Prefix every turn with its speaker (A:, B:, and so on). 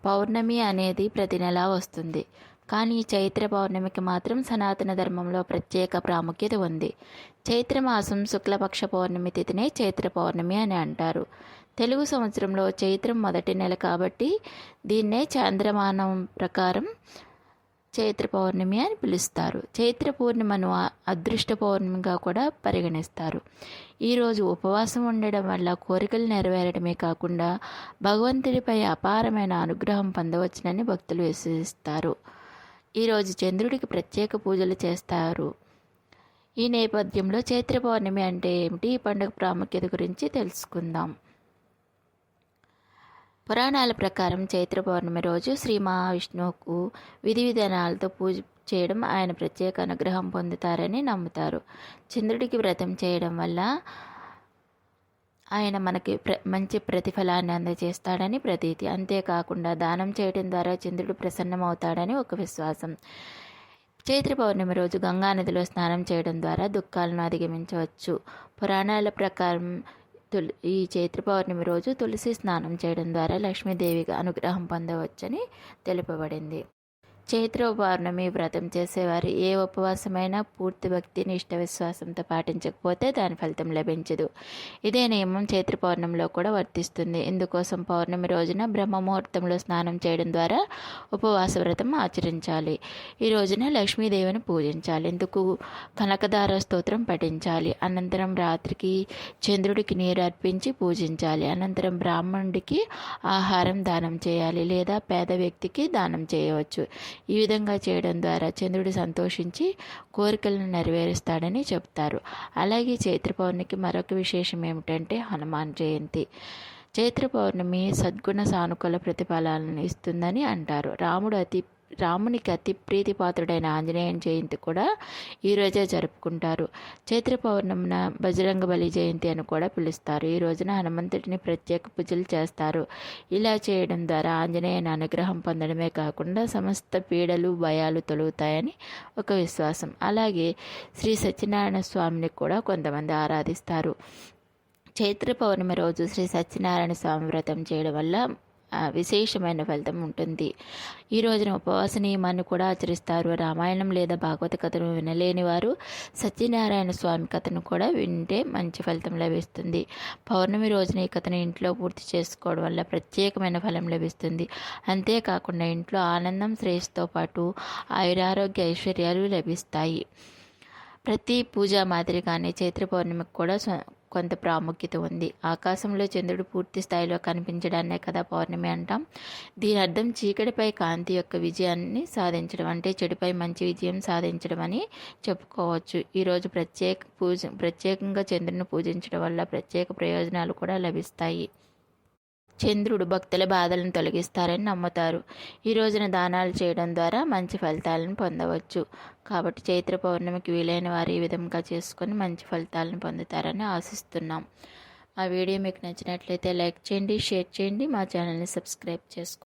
A: పౌర్ణమి అనేది ప్రతి నెలా వస్తుంది. కానీ చైత్ర పౌర్ణమికి మాత్రం సనాతన ధర్మంలో ప్రత్యేక ప్రాముఖ్యత ఉంది. చైత్రమాసం శుక్లపక్ష పౌర్ణమి తిథినే చైత్ర పౌర్ణమి అని అంటారు. తెలుగు సంవత్సరంలో చైత్రం మొదటి నెల కాబట్టి దీన్నే చాంద్రమానం ప్రకారం చైత్ర పౌర్ణమి అని పిలుస్తారు. చైత్ర పూర్ణిమను అదృష్ట పౌర్ణమిగా కూడా పరిగణిస్తారు. ఈరోజు ఉపవాసం ఉండడం వల్ల కోరికలు నెరవేరడమే కాకుండా భగవంతుడిపై అపారమైన అనుగ్రహం పొందవచ్చునని భక్తులు విశ్వసిస్తారు. ఈరోజు చంద్రుడికి ప్రత్యేక పూజలు చేస్తారు. ఈ నేపథ్యంలో చైత్ర పౌర్ణమి అంటే ఏమిటి, ఈ పండుగ ప్రాముఖ్యత గురించి తెలుసుకుందాం. పురాణాల ప్రకారం చైత్ర పౌర్ణమి రోజు శ్రీ మహావిష్ణువుకు విధి విధానాలతో పూజ చేయడం ఆయన ప్రత్యేక అనుగ్రహం పొందుతారని నమ్ముతారు. చంద్రుడికి వ్రతం చేయడం వల్ల ఆయన మనకి మంచి ప్రతిఫలాన్ని అందజేస్తాడని ప్రతీతి. అంతేకాకుండా దానం చేయడం ద్వారా చంద్రుడు ప్రసన్నమవుతాడని ఒక విశ్వాసం. చైత్ర పౌర్ణమి రోజు గంగానదిలో స్నానం చేయడం ద్వారా దుఃఖాలను అధిగమించవచ్చు. పురాణాల ప్రకారం ఈ చైత్ర పౌర్ణమి రోజు తులసి స్నానం చేయడం ద్వారా లక్ష్మీదేవిగా అనుగ్రహం పొందవచ్చని తెలుపబడింది. చైత్ర పౌర్ణమి వ్రతం చేసేవారు ఏ ఉపవాసమైనా పూర్తి భక్తి నిష్ట విశ్వాసంతో పాటించకపోతే దాని ఫలితం లభించదు. ఇదే నియమం చైత్ర పౌర్ణమిలో కూడా వర్తిస్తుంది. ఇందుకోసం పౌర్ణమి రోజున బ్రహ్మ ముహూర్తంలో స్నానం చేయడం ద్వారా ఉపవాస వ్రతం ఆచరించాలి. ఈ రోజున లక్ష్మీదేవిని పూజించాలి. ఇందుకు కనకదార స్తోత్రం పఠించాలి. అనంతరం రాత్రికి చంద్రుడికి నీరు అర్పించి పూజించాలి. అనంతరం బ్రాహ్మణుడికి ఆహారం దానం చేయాలి లేదా పేద వ్యక్తికి దానం చేయవచ్చు. ఈ విధంగా చేయడం ద్వారా చంద్రుడు సంతోషించి కోరికలను నెరవేరుస్తాడని చెప్తారు. అలాగే చైత్ర పౌర్ణమికి మరొక విశేషం ఏమిటంటే హనుమాన్ జయంతి. చైత్ర పౌర్ణమి సద్గుణ సానుకూల ప్రతిఫలాలను ఇస్తుందని అంటారు. రామునికి అతి ప్రీతిపాత్రుడైన ఆంజనేయ జయంతి కూడా ఈరోజే జరుపుకుంటారు. చైత్ర పౌర్ణమిన బజరంగ బలి జయంతి అని కూడా పిలుస్తారు. ఈ రోజున హనుమంతుడిని ప్రత్యేక పూజలు చేస్తారు. ఇలా చేయడం ద్వారా ఆంజనేయుని అనుగ్రహం పొందడమే కాకుండా సమస్త పీడలు భయాలు తొలగుతాయని ఒక విశ్వాసం. అలాగే శ్రీ సత్యనారాయణ స్వామిని కూడా కొంతమంది ఆరాధిస్తారు. చైత్ర పౌర్ణమి రోజు శ్రీ సత్యనారాయణ స్వామి వ్రతం చేయడం వల్ల విశేషమైన ఫలితం ఉంటుంది. ఈ రోజున ఉపవాస నియమాన్ని కూడా ఆచరిస్తారు. రామాయణం లేదా భాగవత కథను వినలేని వారు సత్యనారాయణ స్వామి కథను కూడా వింటే మంచి ఫలితం లభిస్తుంది. పౌర్ణమి రోజున ఈ కథను ఇంట్లో పూర్తి చేసుకోవడం వల్ల ప్రత్యేకమైన ఫలం లభిస్తుంది. అంతేకాకుండా ఇంట్లో ఆనందం శ్రేయస్సుతో పాటు ఆయురారోగ్య ఐశ్వర్యాలు లభిస్తాయి. ప్రతి పూజా మాదిరిగానే చైత్ర పౌర్ణమికి కూడా కొంత ప్రాముఖ్యత ఉంది. ఆకాశంలో చంద్రుడు పూర్తి స్థాయిలో కనిపించడాన్నే కదా పౌర్ణమి అంటాం. దీని అర్థం చీకటిపై కాంతి యొక్క విజయాన్ని సాధించడం, అంటే చెడుపై మంచి విజయం సాధించడం అని చెప్పుకోవచ్చు. ఈరోజు ప్రత్యేకంగా చంద్రుని పూజించడం వల్ల ప్రత్యేక ప్రయోజనాలు కూడా లభిస్తాయి. చంద్రుడు భక్తుల బాధలను తొలగిస్తారని నమ్ముతారు. ఈ రోజున దానాలు చేయడం ద్వారా మంచి ఫలితాలను పొందవచ్చు. కాబట్టి చైత్ర పౌర్ణమికి వీలైన వారు ఈ విధంగా చేసుకొని మంచి ఫలితాలను పొందుతారని ఆశిస్తున్నాం. మా వీడియో మీకు నచ్చినట్లయితే లైక్ చేయండి, షేర్ చేయండి, మా ఛానల్ని సబ్స్క్రైబ్ చేసుకోండి.